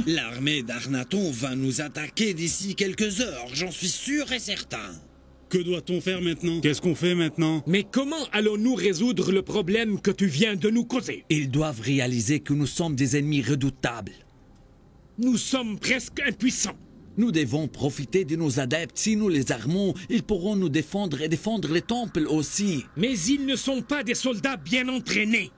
L'armée d'Arnaton va nous attaquer d'ici quelques heures, j'en suis sûr et certain. Que doit-on faire maintenant? Qu'est-ce qu'on fait maintenant? Mais comment allons-nous résoudre le problème que tu viens de nous causer? Ils doivent réaliser que nous sommes des ennemis redoutables. Nous sommes presque impuissants. Nous devons profiter de nos adeptes. Si nous les armons, ils pourront nous défendre et défendre les temples aussi. Mais ils ne sont pas des soldats bien entraînés.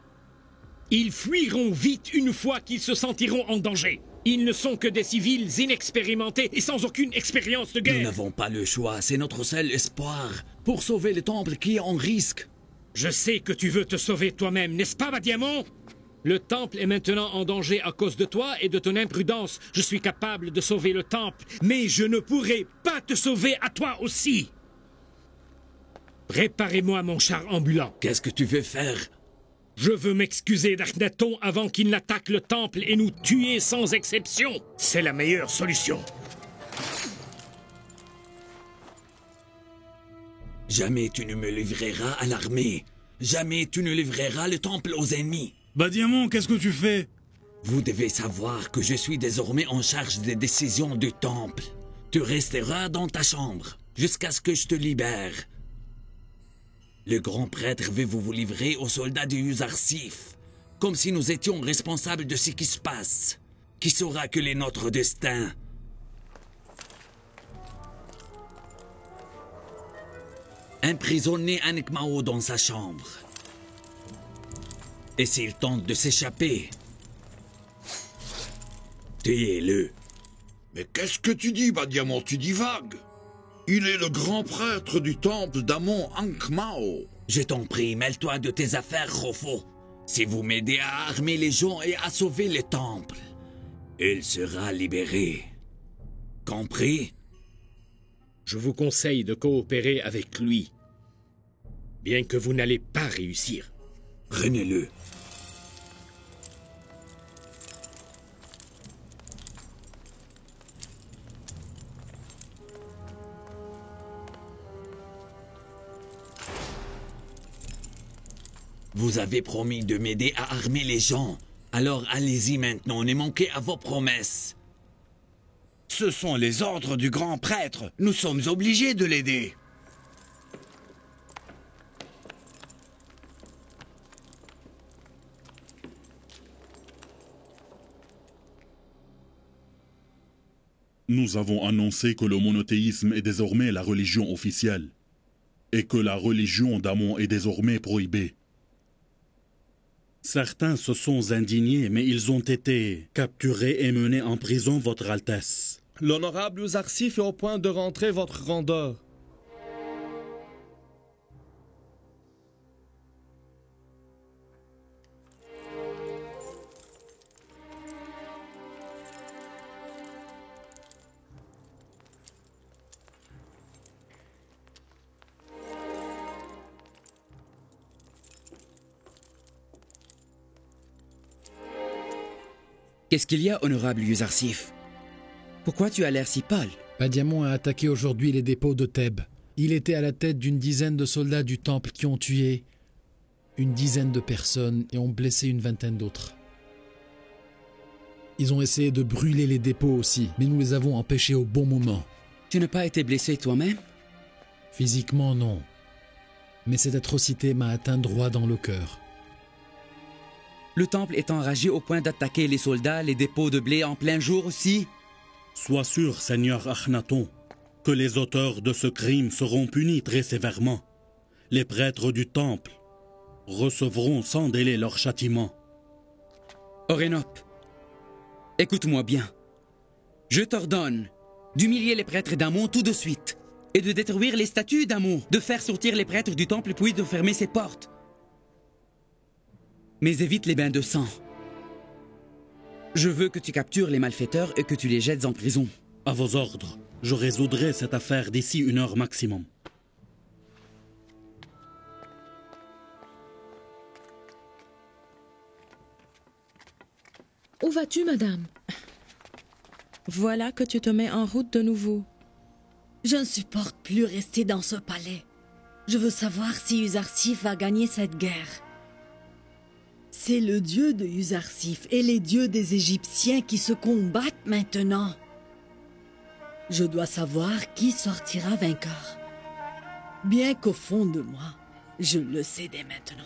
Ils fuiront vite une fois qu'ils se sentiront en danger. Ils ne sont que des civils inexpérimentés et sans aucune expérience de guerre. Nous n'avons pas le choix, c'est notre seul espoir pour sauver le temple qui est en risque. Je sais que tu veux te sauver toi-même, n'est-ce pas, Badiamon? Le temple est maintenant en danger à cause de toi et de ton imprudence. Je suis capable de sauver le temple, mais je ne pourrai pas te sauver à toi aussi. Préparez-moi mon char ambulant. Qu'est-ce que tu veux faire? Je veux m'excuser d'Akhenaton avant qu'il n'attaque le temple et nous tuer sans exception. C'est la meilleure solution. Jamais tu ne me livreras à l'armée. Jamais tu ne livreras le temple aux ennemis. Badiamon, qu'est-ce que tu fais? Vous devez savoir que je suis désormais en charge des décisions du temple. Tu resteras dans ta chambre jusqu'à ce que je te libère. Le grand prêtre veut vous livrer aux soldats de Yuzarsif, comme si nous étions responsables de ce qui se passe. Qui saura quel est notre destin? Emprisonnez Ankmao dans sa chambre. Et s'il tente de s'échapper, tuez-le. Mais qu'est-ce que tu dis, Badiamon? Tu divagues. Il est le grand prêtre du temple d'Amon Ankmao. Je t'en prie, mêle-toi de tes affaires, Khofo. Si vous m'aidez à armer les gens et à sauver le temple, il sera libéré. Compris? Je vous conseille de coopérer avec lui, bien que vous n'allez pas réussir. Prenez-le. Vous avez promis de m'aider à armer les gens. Alors allez-y maintenant, ne manquez à vos promesses. Ce sont les ordres du grand prêtre. Nous sommes obligés de l'aider. Nous avons annoncé que le monothéisme est désormais la religion officielle et que la religion d'Amon est désormais prohibée. Certains se sont indignés, mais ils ont été capturés et menés en prison, Votre Altesse. L'honorable Yuzarsif est au point de rentrer votre grandeur. Qu'est-ce qu'il y a, honorable Yuzarsif? Pourquoi tu as l'air si pâle? Badiamon a attaqué aujourd'hui les dépôts de Thèbes. Il était à la tête d'une dizaine de soldats du temple qui ont tué une dizaine de personnes et ont blessé une vingtaine d'autres. Ils ont essayé de brûler les dépôts aussi, mais nous les avons empêchés au bon moment. Tu n'as pas été blessé toi-même? Physiquement, non. Mais cette atrocité m'a atteint droit dans le cœur. Le temple est enragé au point d'attaquer les soldats, les dépôts de blé en plein jour aussi? Sois sûr, Seigneur Akhenaton, que les auteurs de ce crime seront punis très sévèrement. Les prêtres du temple recevront sans délai leur châtiment. Orénop, écoute-moi bien. Je t'ordonne d'humilier les prêtres d'Amon tout de suite et de détruire les statues d'Amon, de faire sortir les prêtres du temple puis de fermer ses portes. Mais évite les bains de sang. Je veux que tu captures les malfaiteurs et que tu les jettes en prison. À vos ordres, je résoudrai cette affaire d'ici 1 heure maximum. Où vas-tu, madame? Voilà que tu te mets en route de nouveau. Je ne supporte plus rester dans ce palais. Je veux savoir si Yuzarsif va gagner cette guerre. C'est le dieu de Yuzarsif et les dieux des Égyptiens qui se combattent maintenant. Je dois savoir qui sortira vainqueur. Bien qu'au fond de moi, je le sais dès maintenant.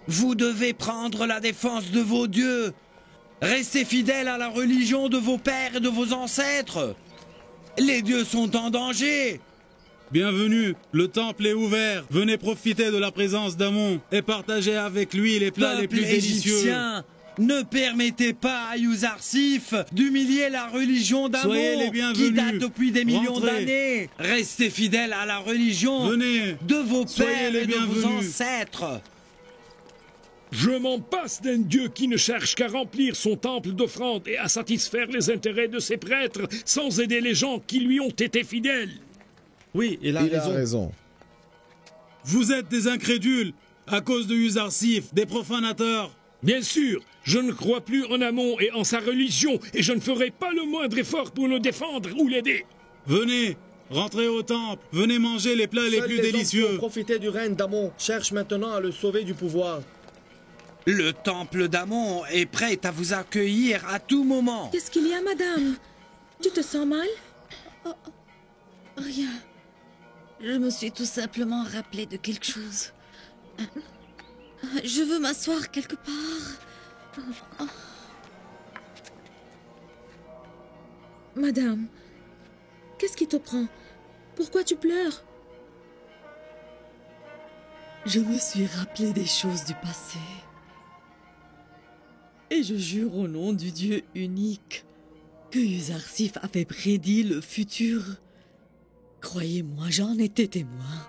Vous devez prendre la défense de vos dieux. Restez fidèles à la religion de vos pères et de vos ancêtres. Les dieux sont en danger. Bienvenue, le temple est ouvert. Venez profiter de la présence d'Amon et partager avec lui les plats les plus délicieux. Égyptien, ne permettez pas à Yuzarsif d'humilier la religion Soyez les d'Amon bienvenus. qui date depuis des millions Rentrez. d'années. Restez fidèles à la religion Venez, de vos soyez pères les et de vos bienvenus. ancêtres. Je m'en passe d'un dieu qui ne cherche qu'à remplir son temple d'offrandes et à satisfaire les intérêts de ses prêtres sans aider les gens qui lui ont été fidèles. Oui, il a raison. Vous êtes des incrédules à cause de Yuzarsif, des profanateurs. Bien sûr, je ne crois plus en Amon et en sa religion et je ne ferai pas le moindre effort pour le défendre ou l'aider. Venez, rentrez au temple, venez manger les plats les Seuls plus les hommes qui délicieux. ont profité du règne d'Amon cherchent maintenant à le sauver du pouvoir. Le temple d'Amon est prêt à vous accueillir à tout moment. Qu'est-ce qu'il y a, madame? Tu te sens mal? Rien. Je me suis tout simplement rappelé de quelque chose. Je veux m'asseoir quelque part. Madame, qu'est-ce qui te prend? Pourquoi tu pleures? Je me suis rappelé des choses du passé. Et je jure au nom du Dieu unique que Yuzarsif avait prédit le futur. Croyez-moi, j'en étais témoin.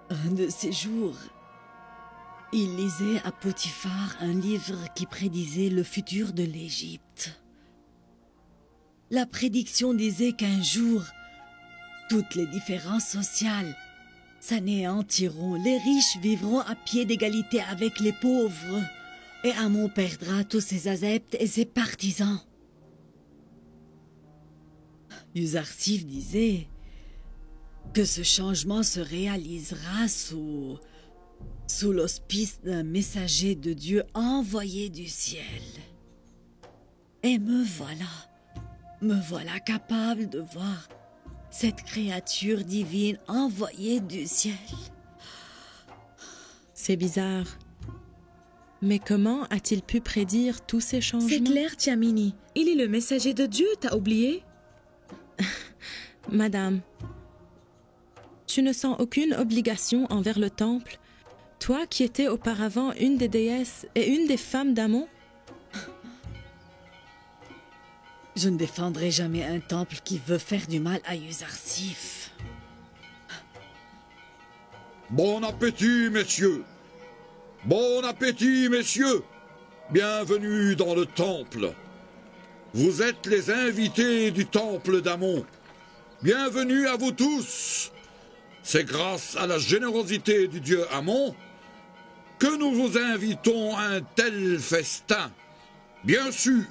Un de ces jours, il lisait à Potiphar un livre qui prédisait le futur de l'Égypte. La prédiction disait qu'un jour, toutes les différences sociales s'anéantiront, les riches vivront à pied d'égalité avec les pauvres, et Amon perdra tous ses adeptes et ses partisans. Yuzarsif disait que ce changement se réalisera sous l'auspice d'un messager de Dieu envoyé du ciel. Et me voilà capable de voir cette créature divine envoyée du ciel. C'est bizarre. Mais comment a-t-il pu prédire tous ces changements? C'est clair, Tiamini. Il est le messager de Dieu, t'as oublié? Madame, tu ne sens aucune obligation envers le temple, toi qui étais auparavant une des déesses et une des femmes d'Amon? Je ne défendrai jamais un temple qui veut faire du mal à Yuzarsif. Bon appétit, messieurs! Bon appétit, messieurs! Bienvenue dans le temple. Vous êtes les invités du temple d'Amon. Bienvenue à vous tous. C'est grâce à la générosité du dieu Amon que nous vous invitons à un tel festin. Bien sûr,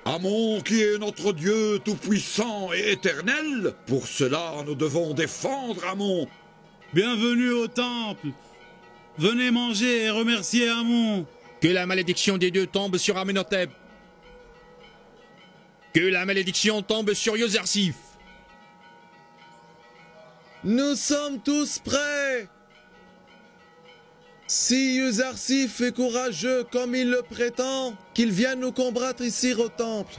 Amon qui est notre Dieu tout-puissant et éternel, pour cela nous devons défendre Amon. Bienvenue au temple. Venez manger et remercier Amon. Que la malédiction des dieux tombe sur Amenhotep. Que la malédiction tombe sur Yuzarsif. Nous sommes tous prêts. Si Yuzarsif est courageux comme il le prétend, qu'il vienne nous combattre ici au temple.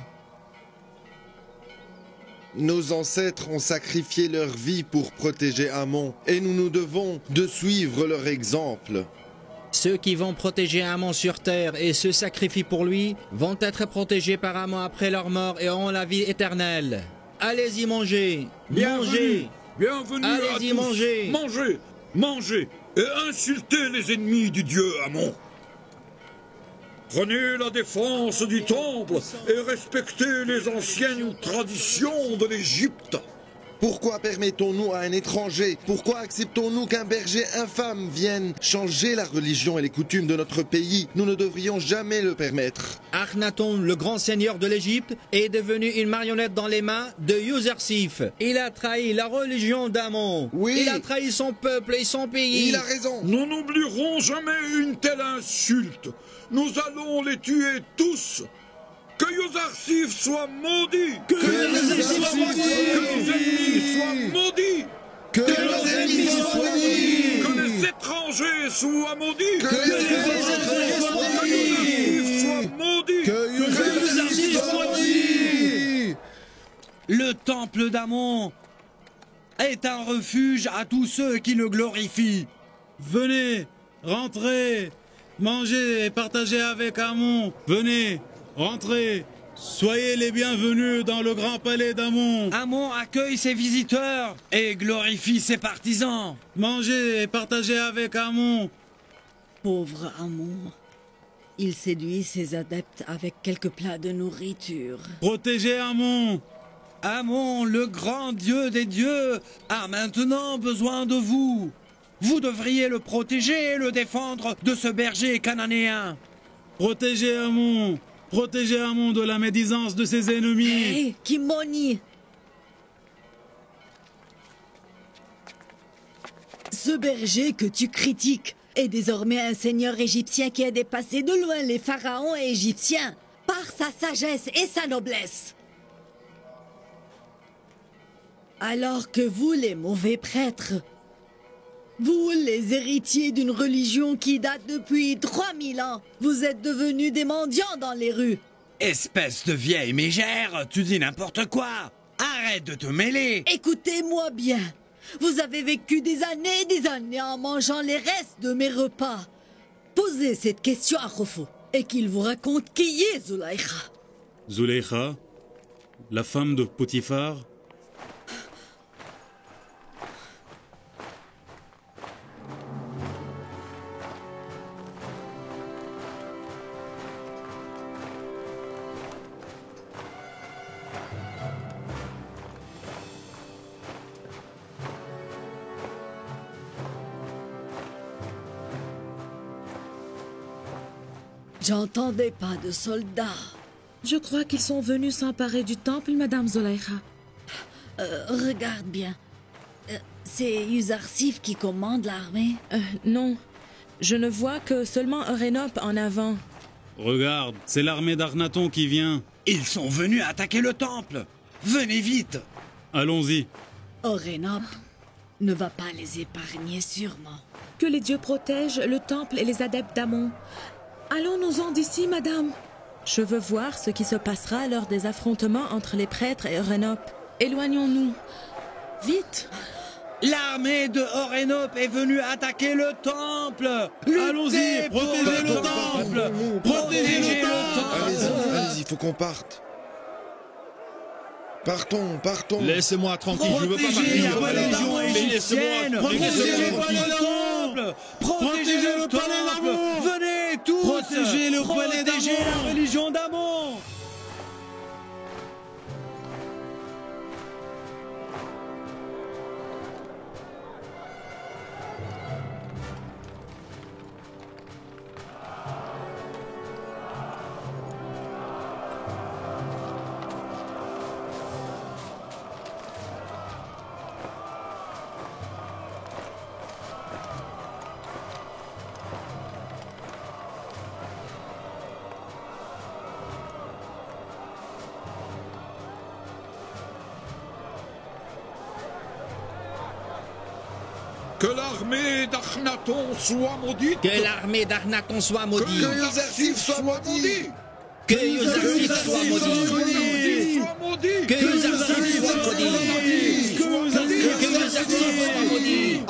Nos ancêtres ont sacrifié leur vie pour protéger Amon, et nous nous devons de suivre leur exemple. Ceux qui vont protéger Amon sur terre et se sacrifient pour lui vont être protégés par Amon après leur mort et auront la vie éternelle. Allez-y manger. Mangez. Bienvenue à Allez-y tous. manger. Mangez, mangez et insultez les ennemis du dieu Amon. Prenez la défense du temple et respectez les anciennes traditions de l'Égypte. Pourquoi permettons-nous à un étranger, pourquoi acceptons-nous qu'un berger infâme vienne changer la religion et les coutumes de notre pays? Nous ne devrions jamais le permettre. Akhenaton, le grand seigneur de l'Égypte, est devenu une marionnette dans les mains de Yuzarsif. Il a trahi la religion d'Amon. Oui. Il a trahi son peuple et son pays. Il a raison. Nous n'oublierons jamais une telle insulte. Nous allons les tuer tous. Que Yuzarsif soit maudit. Que Yuzarsif soit maudit. Que nos ennemis soient maudits. Que nos ennemis soient maudits. Que les étrangers soient maudits. Que Yuzarsif soit maudit. Que Yuzarsif soit maudit. Le temple d'Amon est un refuge à tous ceux qui le glorifient. Venez, rentrez, mangez et partagez avec Amon. Venez, rentrez, soyez les bienvenus dans le grand palais d'Amon. Amon accueille ses visiteurs et glorifie ses partisans. Mangez et partagez avec Amon. Pauvre Amon. Il séduit ses adeptes avec quelques plats de nourriture. Protégez Amon. Amon, le grand dieu des dieux, a maintenant besoin de vous. Vous devriez le protéger et le défendre de ce berger cananéen. Protégez Amon. Protégez Amon de la médisance de ses ennemis. Hé, Kimoni! Ce berger que tu critiques est désormais un seigneur égyptien qui a dépassé de loin les pharaons égyptiens par sa sagesse et sa noblesse. Alors que vous, les mauvais prêtres, vous, les héritiers d'une religion qui date depuis 3000 ans, vous êtes devenus des mendiants dans les rues. Espèce de vieille mégère, tu dis n'importe quoi. Arrête de te mêler. Écoutez-moi bien. Vous avez vécu des années en mangeant les restes de mes repas. Posez cette question à Khofo et qu'il vous raconte qui est Zulaïkha. Zulaïkha, la femme de Potiphar. J'entendais pas de soldats. Je crois qu'ils sont venus s'emparer du temple, Madame Zulaïkha. Regarde bien. C'est Yuzarsif qui commande l'armée? Non. Je ne vois que seulement Orénop en avant. Regarde, c'est l'armée d'Akhenaton qui vient. Ils sont venus attaquer le temple. Venez vite. Allons-y. Orénop ne va pas les épargner sûrement. Que les dieux protègent le temple et les adeptes d'Amon. Allons-nous-en d'ici, madame. Je veux voir ce qui se passera lors des affrontements entre les prêtres et Orénop. Éloignons-nous. Vite. L'armée de Orénop est venue attaquer le temple. Allons-y, protégez le temple. Protégez le temple. Allez-y, faut qu'on parte. Partons. Laissez-moi tranquille, je veux pas partir. Religion égyptienne. Laissez-moi Temple. Protégez le temple. Venez tous. Protégez le palais d'Amon. Protégez la religion d'Amon. Que l'armée d'Akhenaton soit maudite. Que l'armée d'Akhenaton soit maudite. Que Yuzarsif soit maudit. Que Yuzarsif soit maudit. Que Yuzarsif soit maudit. Que Yuzarsif soit maudit.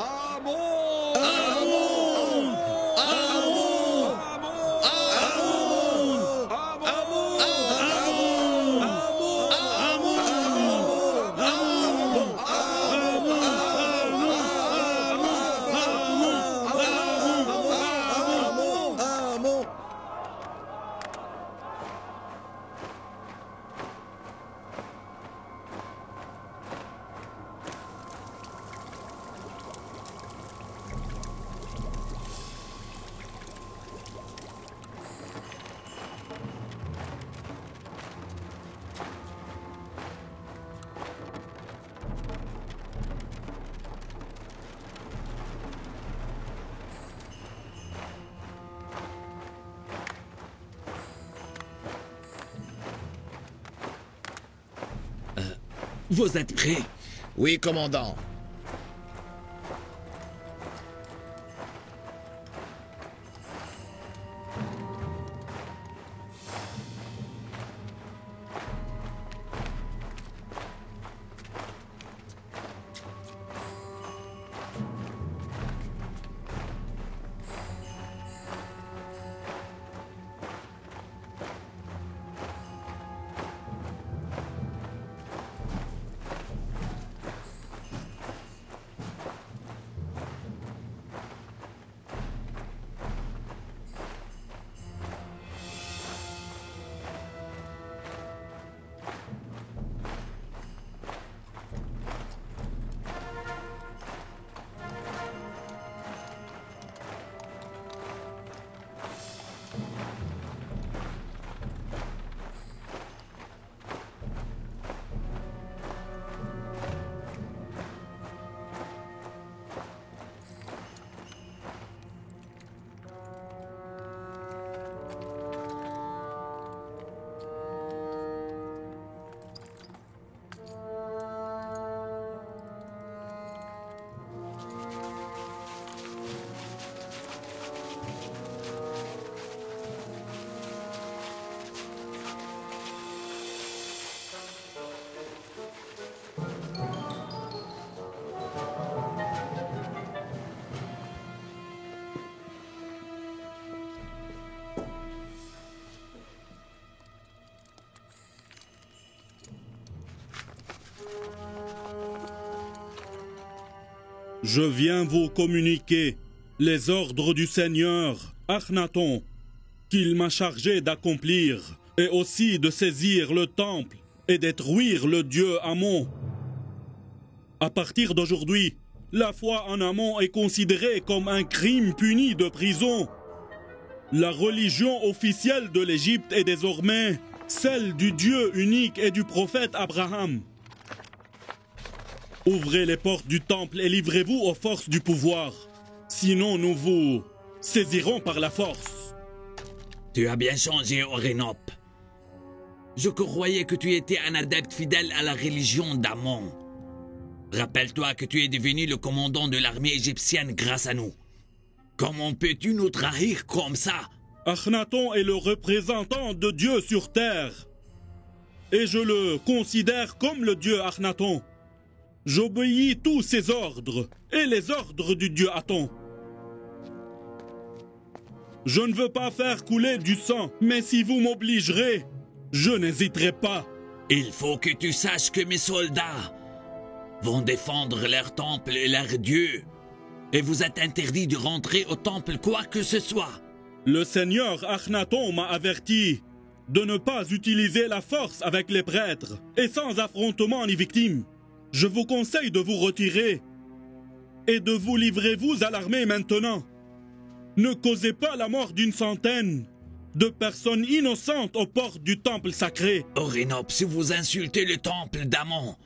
Vous êtes prêts? Oui, commandant. Je viens vous communiquer les ordres du Seigneur Akhenaton, qu'il m'a chargé d'accomplir, et aussi de saisir le temple et détruire le dieu Amon. À partir d'aujourd'hui, la foi en Amon est considérée comme un crime puni de prison. La religion officielle de l'Égypte est désormais celle du Dieu unique et du prophète Abraham. Ouvrez les portes du temple et livrez-vous aux forces du pouvoir. Sinon, nous vous saisirons par la force. Tu as bien changé, Orénop. Je croyais que tu étais un adepte fidèle à la religion d'Amon. Rappelle-toi que tu es devenu le commandant de l'armée égyptienne grâce à nous. Comment peux-tu nous trahir comme ça? Akhenaton est le représentant de Dieu sur terre. Et je le considère comme le dieu Akhenaton. J'obéis tous ses ordres et les ordres du dieu Aton. Je ne veux pas faire couler du sang, mais si vous m'obligerez, je n'hésiterai pas. Il faut que tu saches que mes soldats vont défendre leur temple et leur dieu. Et vous êtes interdit de rentrer au temple quoi que ce soit. Le Seigneur Akhenaton m'a averti de ne pas utiliser la force avec les prêtres et sans affrontement ni victime. Je vous conseille de vous retirer et de vous livrer vous à l'armée maintenant. Ne causez pas la mort d'une centaine de personnes innocentes aux portes du temple sacré. Orénop, si vous insultez le temple d'Amon,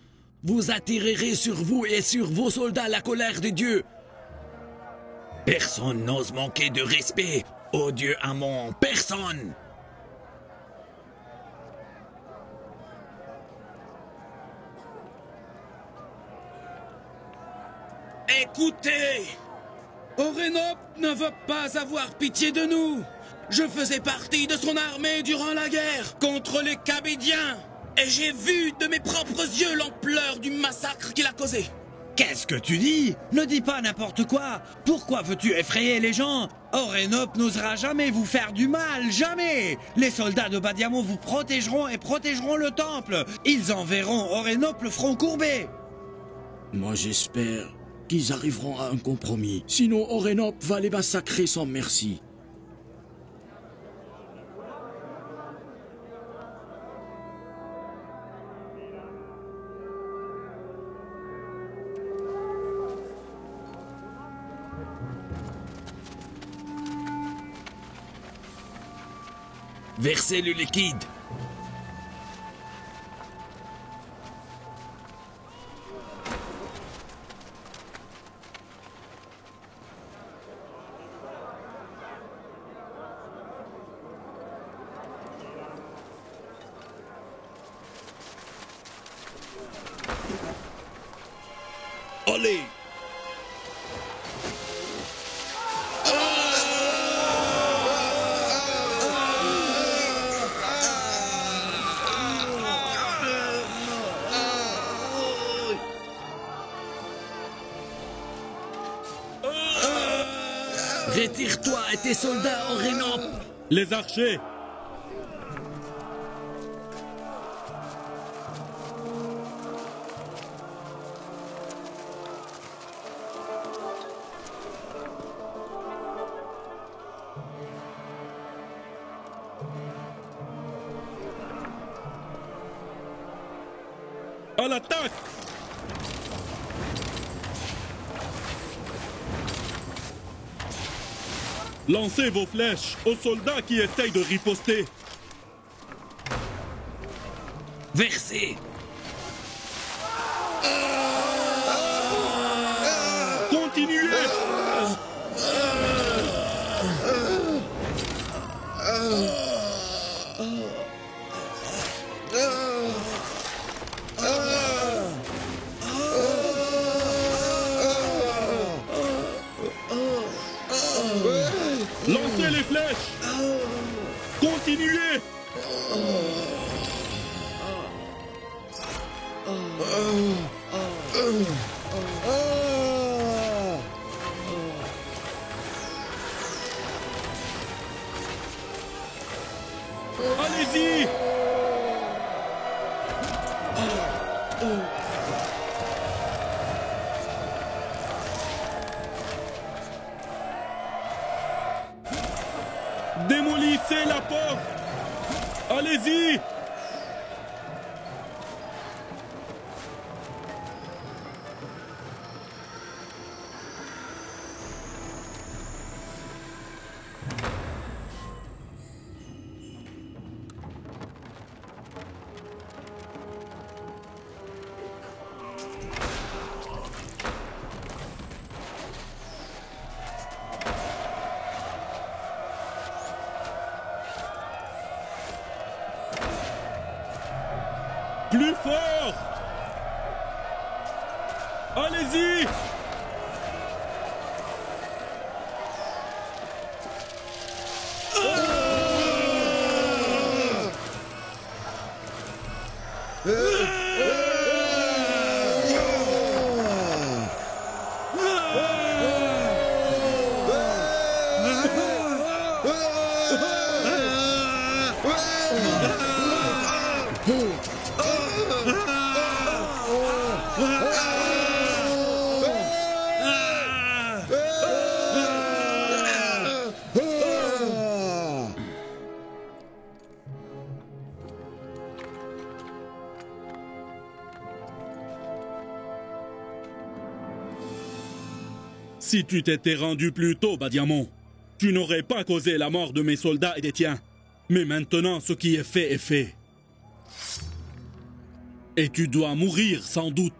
vous attirerez sur vous et sur vos soldats la colère de Dieu. Personne n'ose manquer de respect au dieu Amon. Personne. Écoutez, Orénop ne veut pas avoir pitié de nous. Je faisais partie de son armée durant la guerre contre les Cabédiens. Et j'ai vu de mes propres yeux l'ampleur du massacre qu'il a causé. Qu'est-ce que tu dis? Ne dis pas n'importe quoi. Pourquoi veux-tu effrayer les gens? Orénop n'osera jamais vous faire du mal, jamais. Les soldats de Badiamon vous protégeront et protégeront le temple. Ils enverront Orénop le front courbé. Moi j'espère qu'ils arriveront à un compromis. Sinon Orénop va les massacrer sans merci. Versez le liquide. Allez. Retire-toi et tes soldats, Orénop. Les archers! À l'attaque! Lancez vos flèches aux soldats qui essayent de riposter. Versez. Continuez. Lancez les flèches. Continuez. Allez-y. Démolissez la porte. Allez-y. Plus fort! Allez-y! Si tu t'étais rendu plus tôt, Badiamon, tu n'aurais pas causé la mort de mes soldats et des tiens. Mais maintenant, ce qui est fait est fait. Et tu dois mourir, sans doute.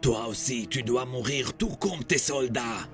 Toi aussi, tu dois mourir tout comme tes soldats.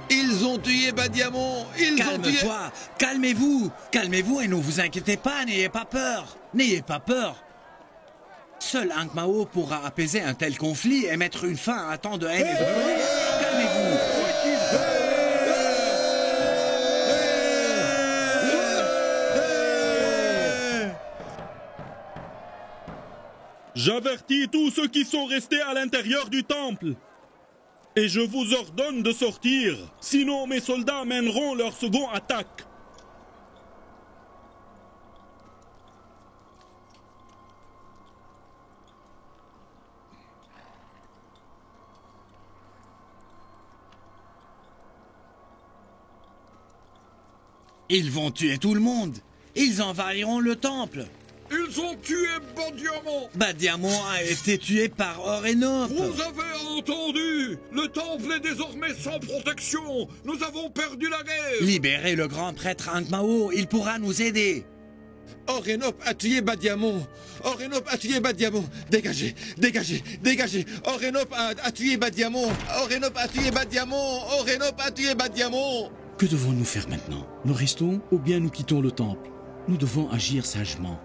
Ils ont tué Badiamon. Calme-toi, calmez-vous et ne vous inquiétez pas, n'ayez pas peur. N'ayez pas peur. Seul Ankh Mao pourra apaiser un tel conflit et mettre une fin à tant de haine et de colère. Calmez-vous. J'avertis tous ceux qui sont restés à l'intérieur du temple. Et je vous ordonne de sortir, sinon mes soldats mèneront leur seconde attaque. Ils vont tuer tout le monde. Ils envahiront le temple. Ils ont tué Badiamon. Badiamon a été tué par Orenop. Vous avez entendu. Le temple est désormais sans protection. Nous avons perdu la guerre. Libérez le grand prêtre Ankh Mao, il pourra nous aider. Orenop a tué Badiamon. Orenop a tué Badiamon. Dégagez, dégagez, dégagez. Orenop a tué Badiamon. Orenop a tué Badiamon. Orenop a tué Badiamon. Que devons-nous faire maintenant? Nous restons ou bien nous quittons le temple? Nous devons agir sagement.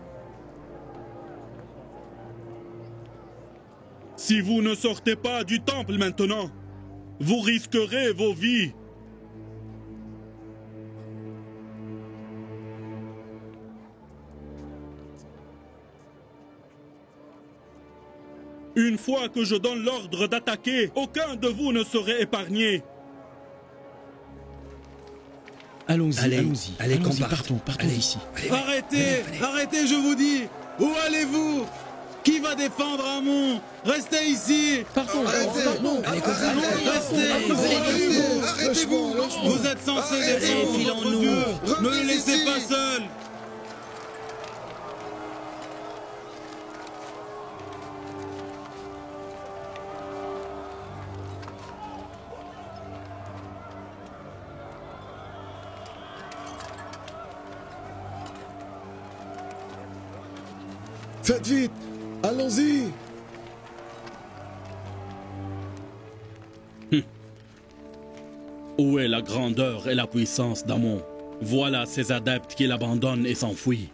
Si vous ne sortez pas du temple maintenant, vous risquerez vos vies. Une fois que je donne l'ordre d'attaquer, aucun de vous ne serait épargné. Allons-y, allez, partons d'ici. Arrêtez, je vous dis. Où allez-vous? Qui va défendre Amon? Restez ici. Partons. Arrêtez-vous. Vous êtes censés défendre votre Dieu. Ne le laissez pas seul. Faites vite. Allons-y. Où est la grandeur et la puissance d'Amon? Voilà ces adeptes qui l'abandonnent et s'enfuient.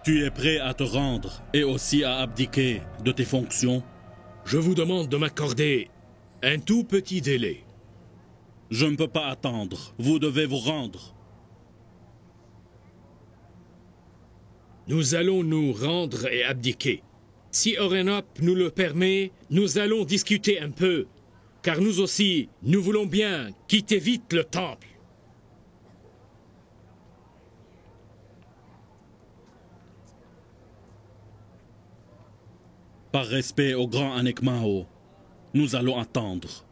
Tu es prêt à te rendre et aussi à abdiquer de tes fonctions? Je vous demande de m'accorder un tout petit délai. Je ne peux pas attendre. Vous devez vous rendre. Nous allons nous rendre et abdiquer. Si Orenop nous le permet, nous allons discuter un peu, car nous aussi, nous voulons bien quitter vite le temple. Par respect au grand Anekmao, nous allons attendre.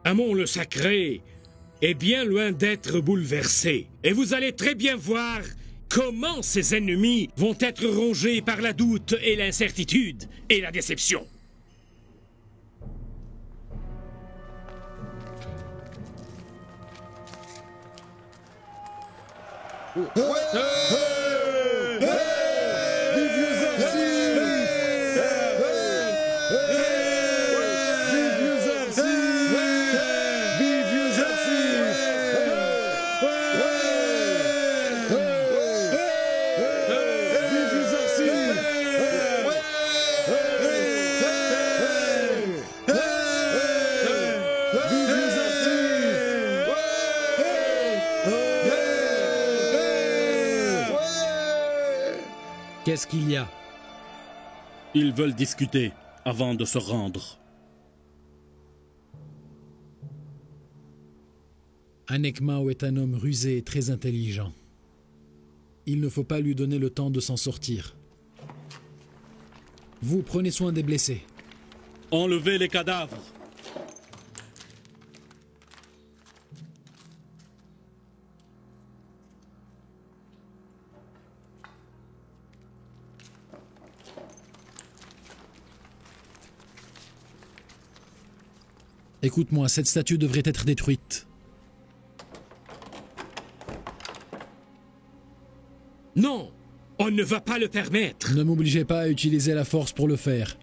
Amon le sacré est bien loin d'être bouleversé. Et vous allez très bien voir comment ses ennemis vont être rongés par la doute et l'incertitude et la déception. Qu'est-ce qu'il y a? Ils veulent discuter avant de se rendre. Anekmao est un homme rusé et très intelligent. Il ne faut pas lui donner le temps de s'en sortir. Vous prenez soin des blessés. Enlevez les cadavres. Écoute-moi, cette statue devrait être détruite. Non, on ne va pas le permettre. Ne m'obligez pas à utiliser la force pour le faire.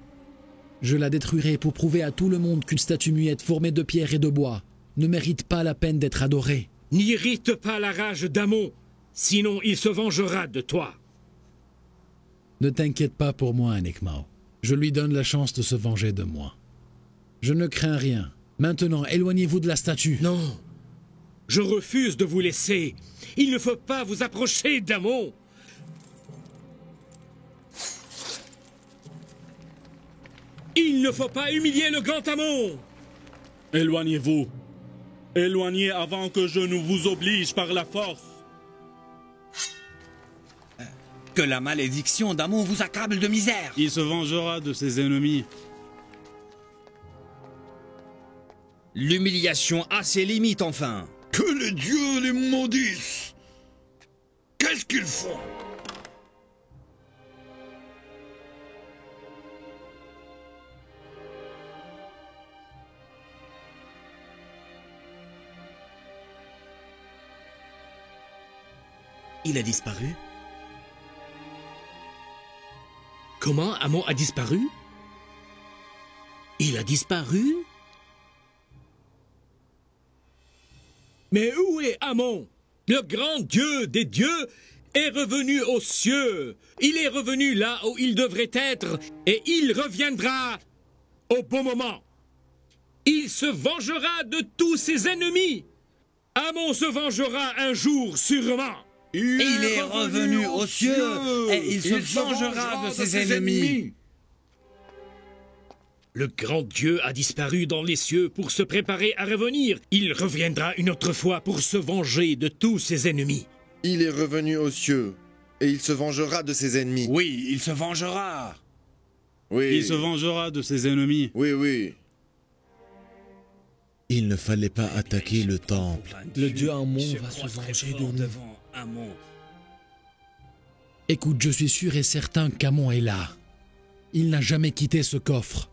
Je la détruirai pour prouver à tout le monde qu'une statue muette formée de pierre et de bois ne mérite pas la peine d'être adorée. N'irrite pas la rage d'Amon, sinon il se vengera de toi. Ne t'inquiète pas pour moi, Anekmao. Je lui donne la chance de se venger de moi. Je ne crains rien. Maintenant, éloignez-vous de la statue. Non, je refuse de vous laisser. Il ne faut pas vous approcher d'Amon. Il ne faut pas humilier le grand Amon. Éloignez-vous. Éloignez avant que je ne vous oblige par la force. Que la malédiction d'Amon vous accable de misère. Il se vengera de ses ennemis. L'humiliation a ses limites, enfin. Que les dieux les maudissent! Qu'est-ce qu'ils font? Il a disparu? Comment Amon a disparu? Il a disparu? Mais où est Amon? Le grand dieu des dieux est revenu aux cieux. Il est revenu là où il devrait être et il reviendra au bon moment. Il se vengera de tous ses ennemis. Amon se vengera un jour sûrement. Il est revenu aux cieux et il se vengera de ses ennemis. Le grand Dieu a disparu dans les cieux pour se préparer à revenir. Il reviendra une autre fois pour se venger de tous ses ennemis. Il est revenu aux cieux, et il se vengera de ses ennemis. Oui, il se vengera. Oui. Il se vengera de ses ennemis. Oui, oui. Il ne fallait pas attaquer le temple. Le dieu Amon va se venger de nous. Devant Amon. Écoute, je suis sûr et certain qu'Amon est là. Il n'a jamais quitté ce coffre.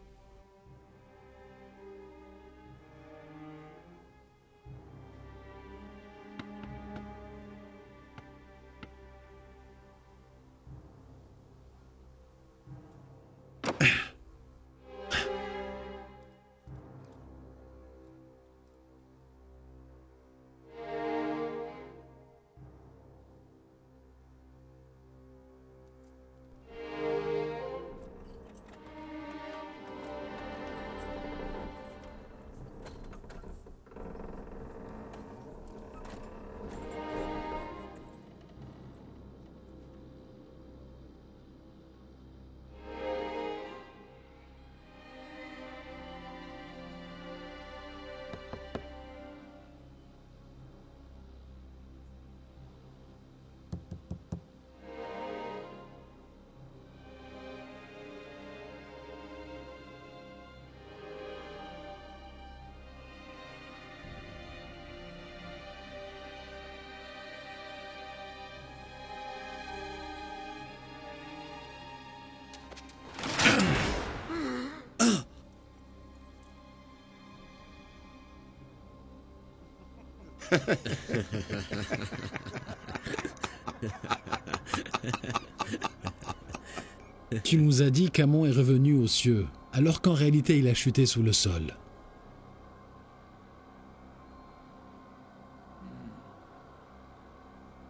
Tu nous as dit qu'Amon est revenu aux cieux, alors qu'en réalité il a chuté sous le sol.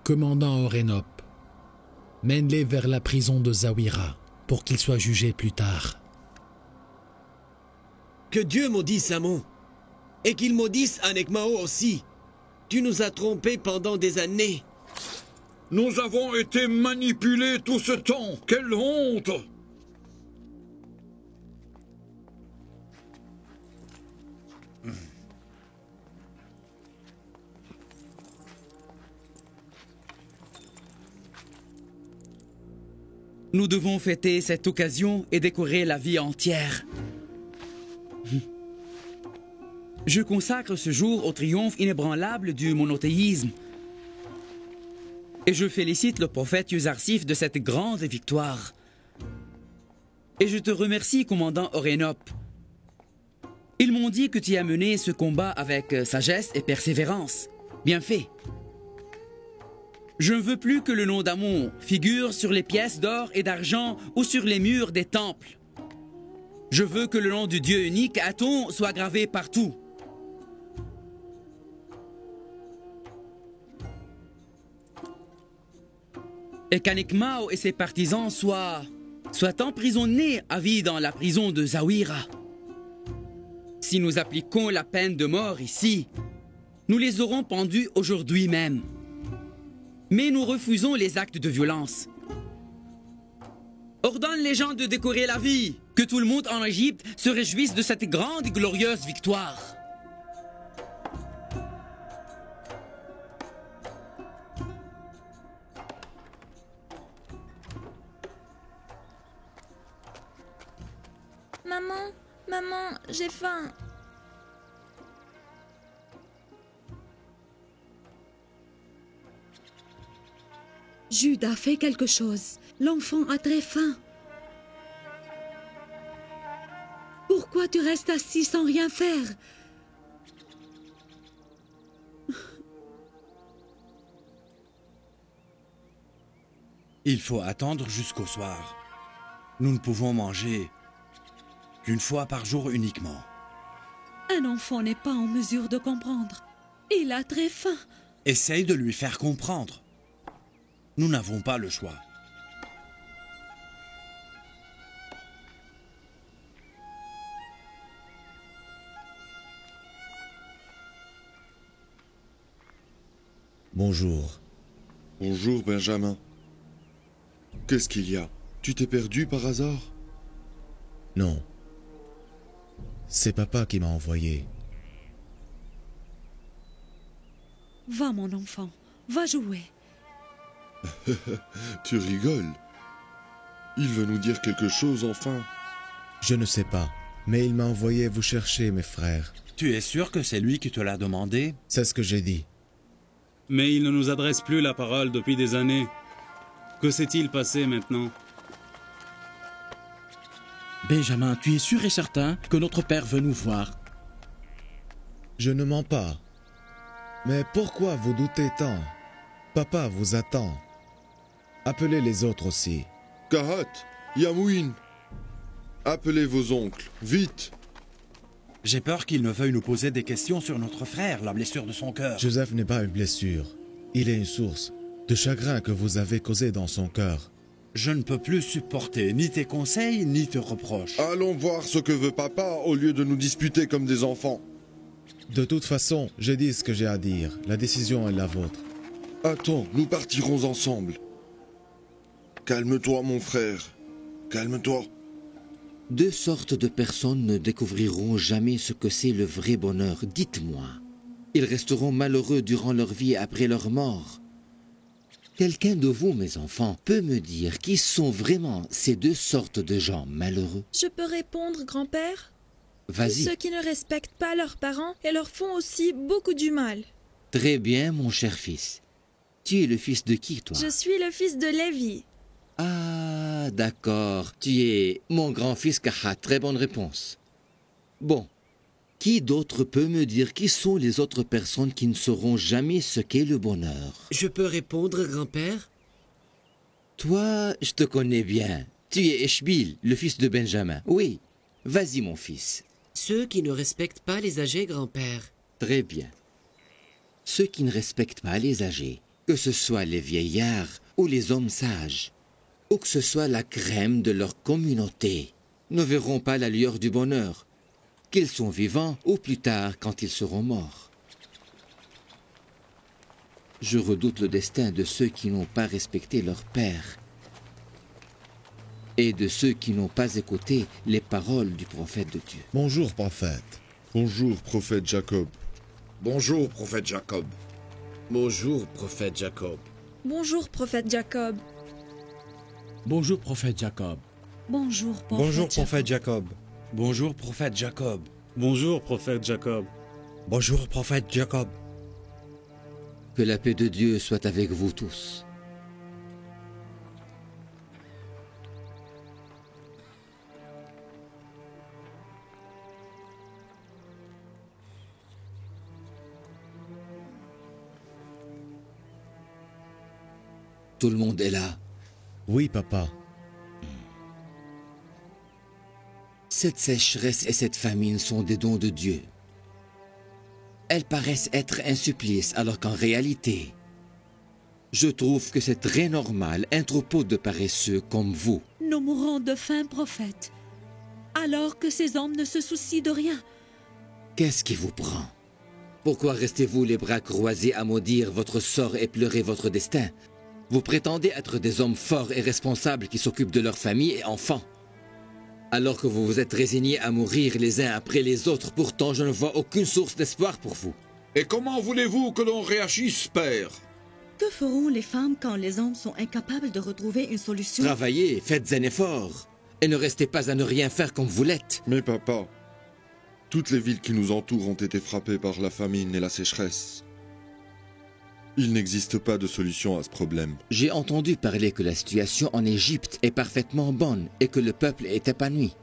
Commandant Orénop, mène-les vers la prison de Zawira, pour qu'ils soient jugés plus tard. Que Dieu maudisse Amon, et qu'il maudisse Anekmao aussi. Tu nous as trompés pendant des années. Nous avons été manipulés tout ce temps. Quelle honte! Nous devons fêter cette occasion et décorer la vie entière. Je consacre ce jour au triomphe inébranlable du monothéisme. Et je félicite le prophète Yuzarsif de cette grande victoire. Et je te remercie, commandant Orénop. Ils m'ont dit que tu as mené ce combat avec sagesse et persévérance. Bien fait. Je ne veux plus que le nom d'Amon figure sur les pièces d'or et d'argent ou sur les murs des temples. Je veux que le nom du Dieu unique, Aton, soit gravé partout. Et qu'Anekmao et ses partisans soient emprisonnés à vie dans la prison de Zawira. Si nous appliquons la peine de mort ici, nous les aurons pendus aujourd'hui même. Mais nous refusons les actes de violence. Ordonne les gens de décorer la vie, que tout le monde en Égypte se réjouisse de cette grande et glorieuse victoire. Maman, j'ai faim. Jude a fait quelque chose. L'enfant a très faim. Pourquoi tu restes assis sans rien faire? Il faut attendre jusqu'au soir. Nous ne pouvons manger qu'une fois par jour uniquement. Un enfant n'est pas en mesure de comprendre. Il a très faim. Essaye de lui faire comprendre. Nous n'avons pas le choix. Bonjour. Bonjour, Benjamin. Qu'est-ce qu'il y a? Tu t'es perdu par hasard? Non. C'est papa qui m'a envoyé. Va, mon enfant. Va jouer. Tu rigoles. Il veut nous dire quelque chose, enfin. Je ne sais pas, mais il m'a envoyé vous chercher, mes frères. Tu es sûr que c'est lui qui te l'a demandé? C'est ce que j'ai dit. Mais il ne nous adresse plus la parole depuis des années. Que s'est-il passé maintenant? Benjamin, tu es sûr et certain que notre père veut nous voir? Je ne mens pas. Mais pourquoi vous doutez tant? Papa vous attend. Appelez les autres aussi. Kahat, Yamouin, appelez vos oncles, vite. J'ai peur qu'il ne veuille nous poser des questions sur notre frère, la blessure de son cœur. Joseph n'est pas une blessure. Il est une source de chagrin que vous avez causé dans son cœur. Je ne peux plus supporter ni tes conseils, ni tes reproches. Allons voir ce que veut papa au lieu de nous disputer comme des enfants. De toute façon, j'ai dit ce que j'ai à dire. La décision est la vôtre. Attends, nous partirons ensemble. Calme-toi, mon frère. Calme-toi. Deux sortes de personnes ne découvriront jamais ce que c'est le vrai bonheur. Dites-moi. Ils resteront malheureux durant leur vie après leur mort. Quelqu'un de vous, mes enfants, peut me dire qui sont vraiment ces deux sortes de gens malheureux? Je peux répondre, grand-père? Vas-y. Ceux qui ne respectent pas leurs parents et leur font aussi beaucoup du mal. Très bien, mon cher fils. Tu es le fils de qui, toi? Je suis le fils de Lévi. Ah, d'accord. Tu es mon grand-fils Kahat. Très bonne réponse. Bon. Qui d'autre peut me dire qui sont les autres personnes qui ne sauront jamais ce qu'est le bonheur? Je peux répondre, grand-père? Toi, je te connais bien. Tu es Eshbil, le fils de Benjamin. Oui. Vas-y, mon fils. Ceux qui ne respectent pas les âgés, grand-père. Très bien. Ceux qui ne respectent pas les âgés, que ce soit les vieillards ou les hommes sages, ou que ce soit la crème de leur communauté, ne verront pas la lueur du bonheur, qu'ils sont vivants ou plus tard quand ils seront morts. Je redoute le destin de ceux qui n'ont pas respecté leur père et de ceux qui n'ont pas écouté les paroles du prophète de Dieu. Bonjour, prophète. Bonjour, prophète Jacob. Bonjour, prophète Jacob. Bonjour, prophète Jacob. Bonjour, prophète Jacob. Bonjour, prophète Jacob. Bonjour, prophète Bonjour, prophète Jacob. Bonjour, prophète Jacob. Bonjour, prophète Jacob. Bonjour, prophète Jacob. Que la paix de Dieu soit avec vous tous. Tout le monde est là? Oui, papa. Cette sécheresse et cette famine sont des dons de Dieu. Elles paraissent être un supplice, alors qu'en réalité, je trouve que c'est très normal, un troupeau de paresseux comme vous. Nous mourrons de faim, prophète, alors que ces hommes ne se soucient de rien. Qu'est-ce qui vous prend? Pourquoi restez-vous les bras croisés à maudire votre sort et pleurer votre destin? Vous prétendez être des hommes forts et responsables qui s'occupent de leur famille et enfants. Alors que vous vous êtes résignés à mourir les uns après les autres, pourtant je ne vois aucune source d'espoir pour vous. Et comment voulez-vous que l'on réagisse, père? Que feront les femmes quand les hommes sont incapables de retrouver une solution? Travaillez, faites un effort, et ne restez pas à ne rien faire comme vous l'êtes. Mais papa, toutes les villes qui nous entourent ont été frappées par la famine et la sécheresse. Il n'existe pas de solution à ce problème. J'ai entendu parler que la situation en Égypte est parfaitement bonne et que le peuple est épanoui.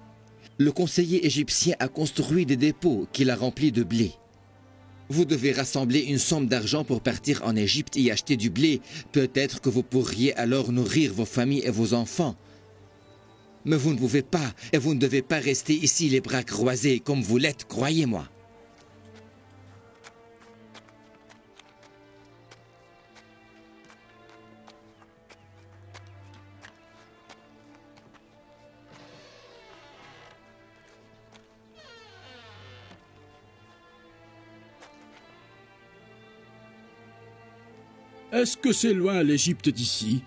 Le conseiller égyptien a construit des dépôts qu'il a remplis de blé. Vous devez rassembler une somme d'argent pour partir en Égypte et y acheter du blé. Peut-être que vous pourriez alors nourrir vos familles et vos enfants. Mais vous ne pouvez pas, et vous ne devez pas rester ici les bras croisés comme vous l'êtes, croyez-moi. Est-ce que c'est loin l'Égypte d'ici?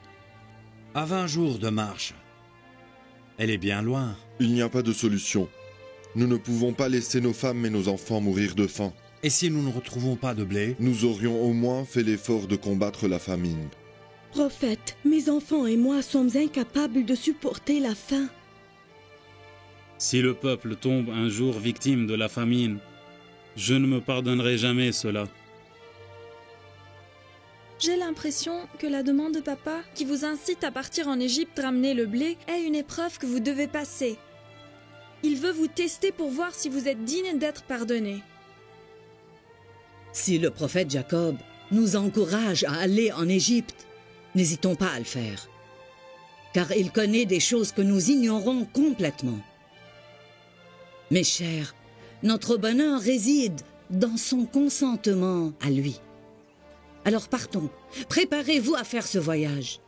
À 20 jours de marche. Elle est bien loin. Il n'y a pas de solution. Nous ne pouvons pas laisser nos femmes et nos enfants mourir de faim. Et si nous ne retrouvons pas de blé? Nous aurions au moins fait l'effort de combattre la famine. Prophète, mes enfants et moi sommes incapables de supporter la faim. Si le peuple tombe un jour victime de la famine, je ne me pardonnerai jamais cela. J'ai l'impression que la demande de papa, qui vous incite à partir en Égypte ramener le blé, est une épreuve que vous devez passer. Il veut vous tester pour voir si vous êtes digne d'être pardonné. Si le prophète Jacob nous encourage à aller en Égypte, n'hésitons pas à le faire. Car il connaît des choses que nous ignorons complètement. Mes chers, notre bonheur réside dans son consentement à lui. Alors partons, préparez-vous à faire ce voyage.